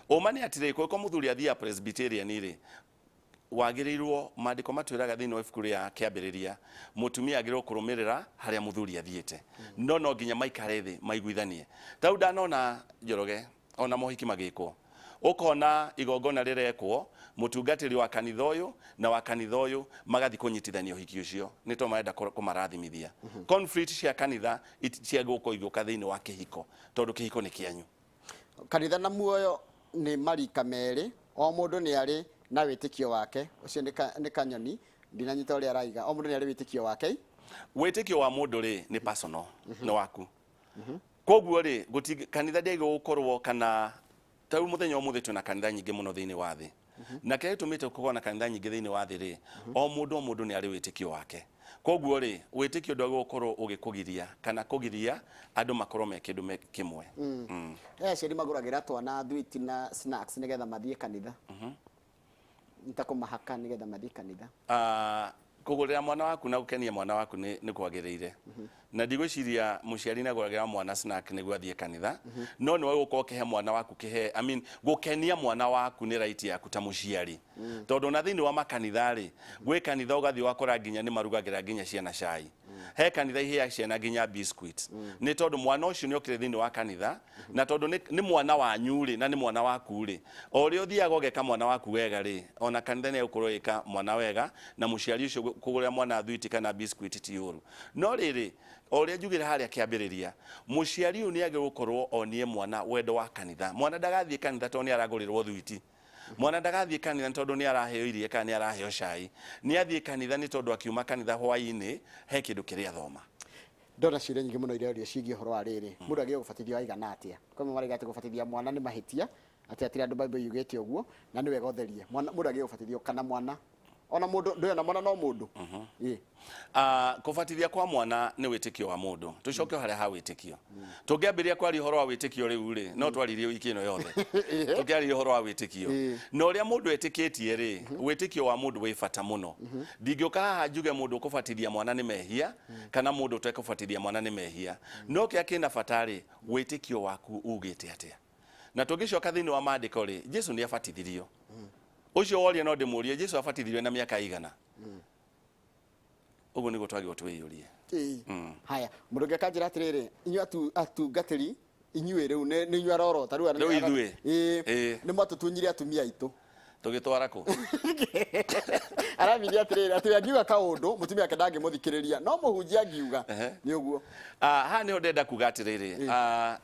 umani atiriri kuko muthuri athia presbyterian ri wagirirwo mandiko matwiraga thini wa ibuku ria kiambiriria mutumia agirwo kurumirira haria muthuri athiete no nginya maikare thi maiguithanie tau ndanona Njoroge ona mohiki magiko ukona igongona rirekwo mutungatiri wa kanitha uyu na wa kanitha uyu magathi kunyitithania uhiki ucio ni to marenda kumarathimithia conflict cia kanitha cia guko iguka thini wa kihiko tondu kihiko ni kianyu kanitha na muoyo ni marika meri o mundu ni ari na witikio wake ucio ni kanyoni ndinanyita uri araiga o mundu ni ari witikio wake witikio wa mundu ri ni personal no waku koguo ri kanitha ndege gukorwo kana tau muthenya umuthi tuna kanitha nyingi muno thiini wa thi na kile tumite kugona kanitha nyingi thiini wa thi ri o mundu ni ari witikio wake koguo ri witikio ndwa gukorwo ugikugiria kana kugiria andu makorwo me kindu kimwe ciri maguragira twana thwiti na snacks nigetha mathie kanitha nitakumahaka nigetha mathie kanitha kugurira mwana waku na gukenia mwana waku ni kwagiriire na ndigwiciria muciari na guragira mwana snack niguo athie kanitha no ni wewe ukoke mwana waku kihe gukenia mwana waku ni right yaku ta muciari tondu na thini wa makanitha ri gwe kanitha ugathi wakora nginya ni marugagira nginya ciana cai he kanitha ihia ciana nginya biscuit ni tondu mwana ucio ni okire thini wa kanitha na tondu ni mwana wa nyuri na ni mwana waku ri ori uthiaga ugeka mwana waku wega ri ona kanitha ni ukorwo ika mwana wega na muciari ucio kugurira mwana thwiti kana biscuit ti uru no riri oria njugira haria kiambiriria muciari ni agirwo korwo onie mwana wendo wa kanitha mwana ndagathie kanitha tondu ni aragurirwo thwiti mwana ndagathie kanitha tondu ni araheo irie kana ni araheo cai ni athie kanitha ni tondu akiuma kanitha hwaini he kindu kiria thoma ndona ciuria nyingi muno iria ciigi horo wa riri mundu agie gubatithio aigana atia kwa maraiga ati gubatithia mwana ni mahitia ati atira andu Bible yugete uguo na ni wega utherie mundu agie gubatithio kana mwana ona mundu ndio na mwana no mundu kubatithia kwa mwana ni witikio wa mundu tucoke haria ha witikio tungiambiria kwari horo wa witikio riu ri no twaririe wiki ino yothe tukiaririe horo wa witikio no ria mundu etikitie ri witikio wa mundu wi bata muno ndingiuka haha njuge mundu kubatithia mwana ni mehia kana mundu utekubatithia mwana ni mehia no kia kina batari witikio waku ugite atia na tungicoka thini wa maandiko ri Jesu ni abatithirio ucio woria no ndimurie Jesu abatithirio na miaka igana uguo niguo twagirwo twiyurie haya mundu ngekanjira atiriri inyu atungatiri inyue riu ni inyu arorota riu ni mwatutunyire atumia itu tugitwara ku aramiria atiriri ati angiuga kaundu mutumia ake ndangimuthikiriria no muhunjia angiuga ni uguo ha ni ndenda kuga atiriri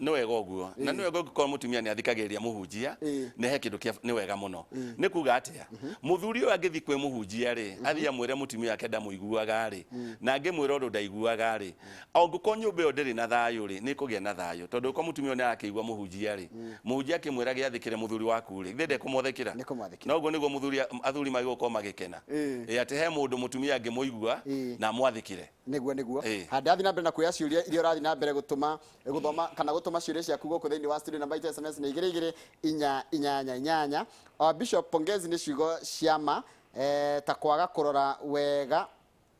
ni wega uguo na ni wega ko mutumia ni athikagiriria muhunjia ni he kindu ni wega muno ni kuga atia muthuri uyu angithi kwe muhunjia ri athia mwire mutumia ake ndamuiguaga ri na angimwira undu ndaiguaga ri onguko nyumba yo ndiri na thayu ri ni kugia na thayu tondu ko mutumia ni arakiigua muhunjia ri muhunjia akimwira giathikire muthuri waku ri thende kumuthikira no go nigo muthuri athuri magiko magikena ati he mundu mutumia angimuigua na mwathikire niguo handathi na mbere na kuya ciuria iria urathi na mbere guthoma kana gutuma ciuria ciaku guku thiini wa studio namba SMS ni 22 inyanya Bishop pongezi ni ciugo ciama ta kwaga kurora wega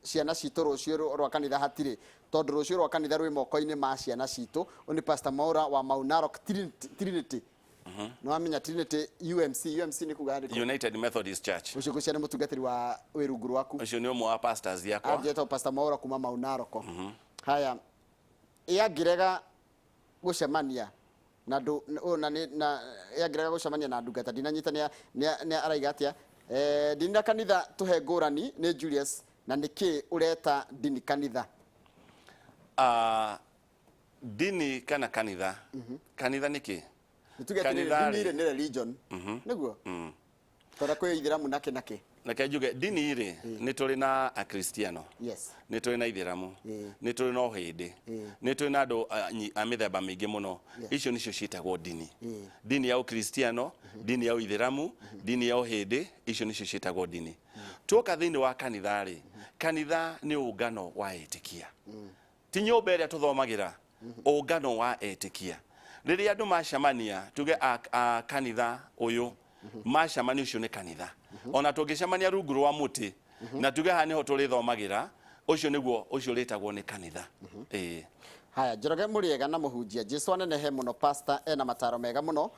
ciana citå rå cio rwa kanitha hatirä tondå rå cio rwa kanitha rwä moko-inä ma ciana citå å nä Pastor Maura wa Maunarok Trinity no amenya Trinity UMC nä kuga United Methodist Church. å cio gå cia nä må tungatä wa wä rungu rwaku Ucio nĩ ũmwe wa pastors yakwa. anjetwo Pastor Maura kuma Maunarok haya yangirega gucemania na ndu na yangirega gucemania na ndungata ndinanyita nĩ araiga atia ndini na kanitha tuhe ngũrani nĩ Julius na nĩkĩ ureta ndini kanitha Dini kana kanitha kanitha nĩkĩ nituge ndini nĩ religion nĩguo tora kwĩ ithiramu nake Nake njuge dini iri nĩ tũrĩ na akristiano yes nĩ tũrĩ na ithiramu nĩ tũrĩ na ũhĩndĩ nĩ tũrĩ na andũ a mĩthemba mĩingĩ mũno icio nĩcio ciĩtagwo dini dini ya ukristiano dini ya ithiramu dini ya ũhĩndĩ icio nĩcio ciĩtagwo dini tuoka thĩinĩ wa kanitha rĩ kanitha nĩ ũngano wa etĩkia ti nyũmba ĩrĩa tũthomagĩra ũngano wa etĩkia rĩrĩa andũ macemania tuge a kanitha ũyũ macemania ũcio nĩ kanitha ona tũngĩcemania rungu rwa mũtĩ na tuge haha nĩho tũrĩthomagĩra ũcio nĩguo ũcio rĩtagwo nĩ kanitha haya Njoroge Mũrĩega na mũhunjia Jesũ anenehe mũno pastor ena mataro mega mũno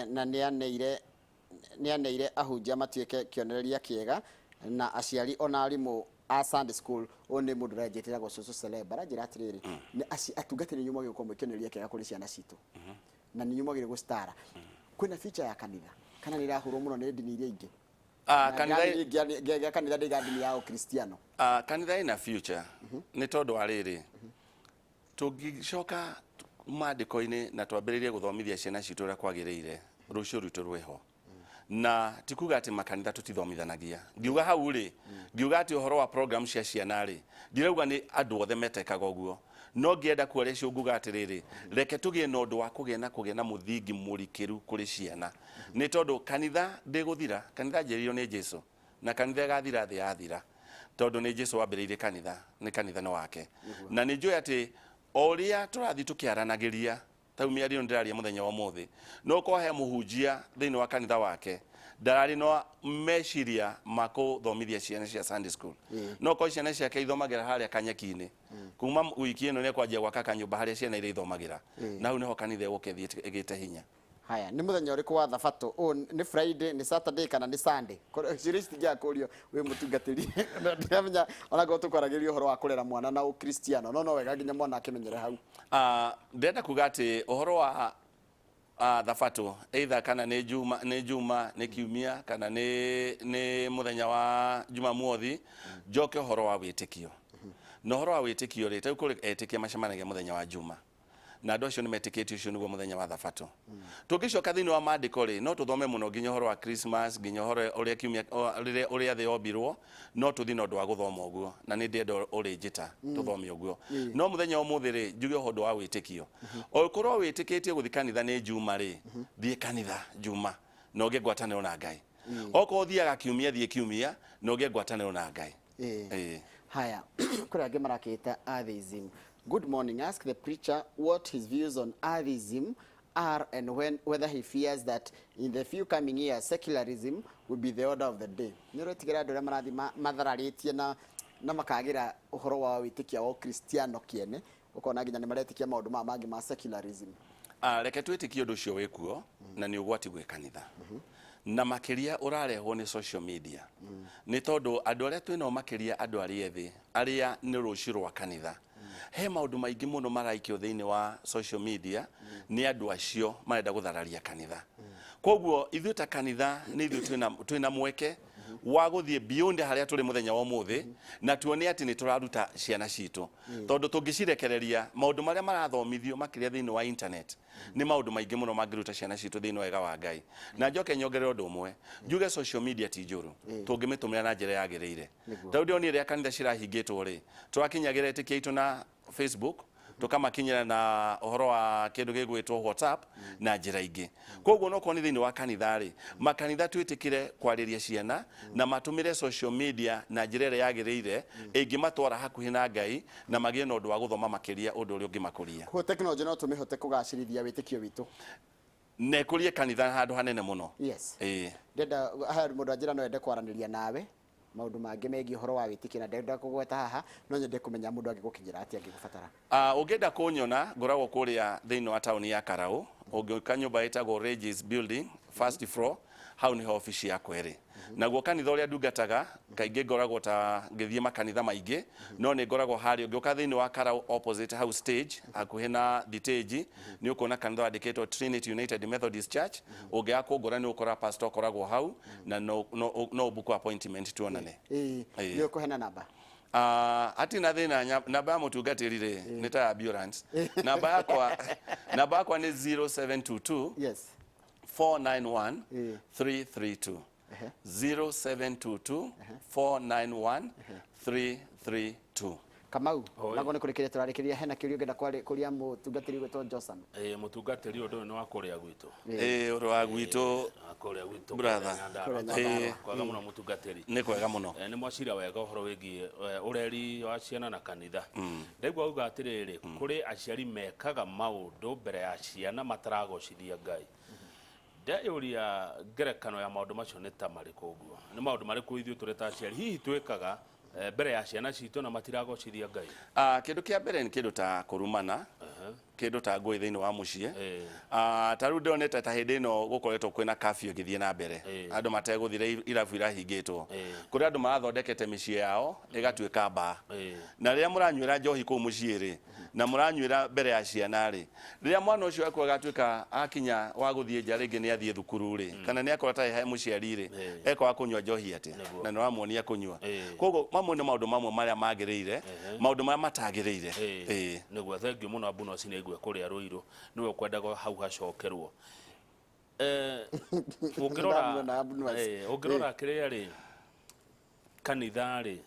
na nĩaneire ahunjia matuĩke kĩonereria kĩega na aciari ona arimũ a Sunday school one mũndũ ũranjĩtĩragwo cũcũ Celeb aranjĩra atĩrĩrĩ atungatĩri nyumagĩrwo kwa mwĩkĩonereria kĩega kũrĩ ciana citũ na nĩnyumagĩrwo gũcitara kwĩna feature ya kanitha kana nĩ rahũrwo mũno nĩ ndini iria ingĩ kanitha ndĩga ndini ya ũkristiano kanitha ĩna future nĩ tondũ wa rĩrĩ tũngĩcoka maandĩko-inĩ na twambĩrĩrie gũthomithia ciana citũ ũrĩa kwagĩrĩire rũciũ rwitũ rwĩho na tikuga atĩ makanitha tũtithomithanagia ngiuga hau rĩ ngiuga atĩ ũhoro wa program cia ciana rĩ ndirauga nĩ andũ othe metekaga ũguo no ngĩenda kuoria cio nguga atĩrĩrĩ reke tũgĩe na ũndũ wa kũgĩa na mũthingi mũrikĩru kũrĩ ciana nĩ tondũ kanitha ndĩgũthira kanitha njĩrĩirwo nĩ Jesũ na kanitha ĩgathira thĩ yathira tondũ nĩ Jesũ wambĩrĩirie kanitha nĩ kanitha no wake na nĩ njũĩ atĩ o ũrĩa tũrathiĩ tũkĩaranagĩria taumia rĩo ndĩraria mũthenya wa ũmũthĩ no kwahe mũhunjia thĩinĩ wa kanitha wake ndararĩ no meciria makũthomithia ciana cia Sunday school no kwa ciana ciake ithomagĩra harĩa kanyeki-inĩ kuma wiki ĩno nĩ kwanjia gwaka kanyũmba harĩa ciana irĩ ithomagĩra na hau nĩho kanitha ĩgũkĩthiĩ ĩgĩte hinya haya nĩ mũthenya ũrĩkũ wa thabatũ nĩ Friday nĩ Saturday kana nĩ Sunday ciũria citingĩaga kũũrio wĩ mũtungatĩri ndiramenya onakorwo tũkwaragĩria ũhoro wa kũrera mwana na ũkristiano no wega nginya mwana akĩmenyere hau ndĩrenda kuga atĩ ũhoro wa thabatũ either kana nĩ juma nĩ kiumia kana nĩ mũthenya wa jumamothi njoke ũhoro wa wĩtĩkio na ũhoro wa wĩtĩkio rĩ ta kũrĩ etĩkia macemanagia mũthenya wa juma na andũ acio nĩ metĩkĩtie ũcio nĩguo mũthenya wa thabatũ tũngĩcoka thĩinĩ wa maandĩko rĩ no tũthome mũno nginya ũhoro wa Christmas nginya ũhoro ũrĩa kiumia ũrĩa thĩ yombirwo no tũthiĩ na ũndũ wa gũthoma ũguo na nĩ ndĩenda ũrĩ njĩta tũthome ũguo no mũthenya ũmũthĩ rĩ njuge ũhoro wa wĩtĩkio ũkorwo wĩtĩkĩtie gũthiĩ kanitha nĩ juma rĩ thiĩ kanitha juma na ũgĩe ngwatanĩro na Ngai okorwo thiaga kiumia thiĩ kiumia na ũgĩe ngwatanĩro na Ngai haya kũrĩ angĩ marakĩte atheism. Good morning. Ask the preacher what his views on atheism are and whether he fears that in the few coming years secularism will be the order of the day. Nĩũretigira andũ arĩa marathi mathararĩtie na makagira ũhoro wa wĩtĩkia wa Kristiano kĩene ũkona nginya nĩ maretikia maũndũ mangĩ ma secularism. Reke twĩtĩkie ũndũ ũcio wĩkuo na nĩ ũgwati gwĩ kanitha na makĩria ũrarehwo nĩ social media nĩ tondũ andũ arĩa twĩnao makĩria andũ arĩa ethĩ arĩa nĩ rũciũ rwa kanitha he maũndũ maingĩ mũno maraikio thĩinĩ wa social media nĩ andũ acio marenda gũthararia kanitha koguo ithuĩ ta kanitha nĩ ithuĩ twĩna mweke wa gũthiĩ beyond harĩa tũrĩ mũthenya wa ũmũthĩ na tuone atĩ nĩ tũraruta ciana citũ tondũ tũngĩcirekereria maũndũ marĩa marathomithio makĩria thĩinĩ wa internet nĩ maũndũ maingĩ mũno mangĩruta ciana citũ thĩinĩ wega wa Ngai na njoke nyongerere ũndũ ũmwe njuge social media ti njũru tũngĩmĩtũmĩra na njĩra yagĩrĩire tondũ ndĩonire rĩrĩa kanitha cirahingĩtwo rĩ tũrakinyagĩra etĩkia aitũ na Facebook tukamakinyira na ũhoro wa kĩndũ gĩgwĩtwo WhatsApp na njĩra ingĩ koguo no koni thĩinĩ wa kanitha rĩ makanitha twĩtĩkire kwarĩria ciana na matũmĩre social media na njĩra ĩrĩa yagĩrĩire ĩngĩmatwara hakuhĩ na Ngai na magĩe na ũndũ wa gũthoma makĩria ũndũ ũrĩa ũngĩmakũria ho teknolojĩ no tũmĩhote kũgacĩrithia wĩtĩkio witũ nekurie kanitha handu hanene muno. Yes. Ndenda ha mundu anjira no ende kwaraniria nawe maundu mangi megie horo wa witiki na ndenda kugweta haha no nyende kumenya mundu angigukinyira ati angigubatara. Ungenda kunyona ngoragwo kuria thiini wa tauni ya Karau, ungioka nyumba itagwo Regis Building first floor, hau ni office yakwa iri. Naguo kanitha uria ndungataga kaingi ngoragwo ta ngithie makanitha maingi, no ni ngoragwo hari ungioka thiini wa Karau opposite house stage akuhe na thiteji ni ukona kanitha wandikitwo Trinity United Methodist Church. Ungia kungora ni ukora pastor koragwo hau na no book appointment tuonane. Ni ukuhena namba ati na thina namba ya mutungatiri ri ni ta ambulance. Namba yakwa ni 0722 yes 491 332 0722 491 332. Kamau nago ni kurikiria turarikiria hena kirio ngenda kuria mutungatiri gwitwo Johnson. Mutungatiri undu ni wa kuria gwitu. Uru wa gwitu kuria gwitu brother. Kwaga muno mutungatiri. Ni kwega muno. Ni mwacira wega uhoro wigie ureri wa ciana na kanitha. Ndaigua uga atiriri kuri aciari mekaga maundu mbere ya ciana mataragocithia Ngai. Ndeyuria ngerekano ya maundu macio ni ta mariku uguo. Ni maundu mariku ithuĩ tũrĩ ta aciari hihi twĩkaga mbere ya ciana citũ na matiragocithia Ngai. Kindu kia mbere ni kindu ta kurumana. Kindu ta ngui thiini wa mucie. Taru ndonete ta hindi ino gukoretwo kwina curfew githie na mbere. Andu mateguthire irabu irahingitwo. Kuri andu marathondekete micie yao igatuika baa. Na riria muranywira njohi kuu mucie ri na muranywira mbere ya ciana ri, riria mwana ucio akwa gatuika akinya wa guthie nja ringi ni athie thukuru ri kana ni akora ta he muciari ri eko akunywa njohi ati na no amuonia kunywa. Koguo mamwe ni maundu mamwe maria magiriire, maundu maria matagiriire. Niguo thengiũ muno Abuno Sinegwe kuria Ruiru niwe kwendaga hau hacokerwo. Ungirora kiria ri kanitha ri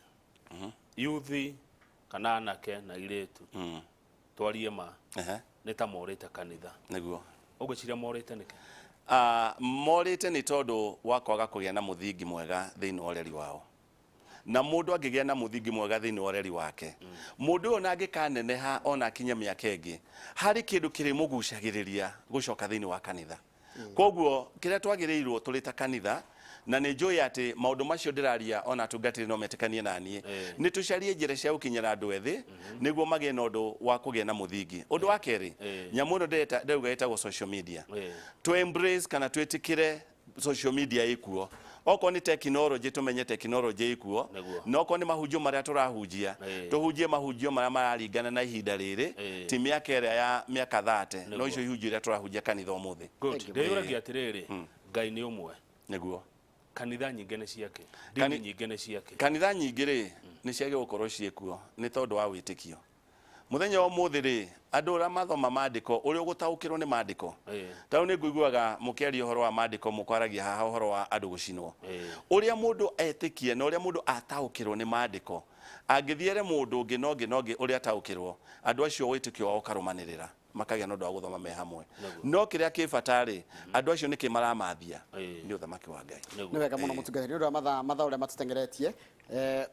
yuthi kana anake na iretu twarie ma ni ta morite kanitha. Niguo ugwiciria morite niki? Morite ni tondu wa kwaga kugia na muthingi mwega thiini wa ureri wao. Na mundu angigia na muthingi mwega thiini wa ureri wake, mundu ona angikaneneha ona akinya miaka ingi hari kindu kiri mugucagiriria gucoka thiini wa kanitha. Koguo kiria twagirirwo turita kanitha na ni njui ati maundu macio ndiraria ona tungatiri no metekanie nanie ni tucarie njira cia gukinyira andu ethi niguo magie na undu wa kugia na muthingi. Undu wa keri nyamu ino ndauga itagwo social media. To embrace kana twetikire social media ikuo. Oko ni technology tumenye technology ikuo. Noko ni mahunjio maria turahunjia tuhunjie mahunjio maria mararingana na ihinda riri ti miaka iria ya miaka 30 no icio ihunjio iria turahunjia kanitha umuthi. Good. Ndeyuragia atiriri Ngai ni umwe. Niguo kanitha nyingi ni ciake, ndini nyingi ni ciake. Kanitha nyingi ri ni ciage gukorwo ciekuo ni tondu wa witikio. Muthenya wa muthi ri andu ra mathoma maandiko uri ugutaukirwo ni maandiko. Tau ni nguiguaga mukiaria uhoro wa maandiko mukwaragia haha uhoro wa andu gucinwo. Uria mundu etikie na uria mundu ataukirwo ni maandiko angithiere mundu ungi nogi uria ataukirwo andu acio witikio wao karumanirira makagia no ndo guthoma me hamwe. No kiria kibatari andu acio niki maramathia ni uthamaki wa Ngai. Ni wega muno mutungatiri ndu matha uria matutengeretie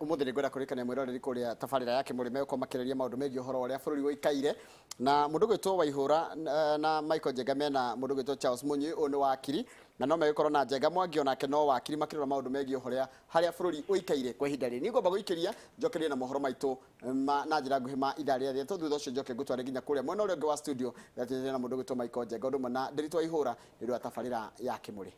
umuthi ni ngwenda kurikania mwiroreri kuria tafarira yake murime uko makireria maundu megie uhoro uria bururi uikaire na mundu gwitwo Waihura na Michael Njegame na mundu gwitwo Charles Munyi oni wakiri na no megikorwo na Njenga Mwangi onake no wakiri makirora maundu megie uhoria haria bururi uikaire kwa ihinda ri. Ni ngomba guikiria njokerie na mohoro maitu na njira nguhi ma idari ya to thutha ucio njoke ngutware nginya kuria mwena uria ungi wa studio na mundu gwitwo Michael Njenga undu na Ndiritu Waihura ni ndu atafarira yake muri.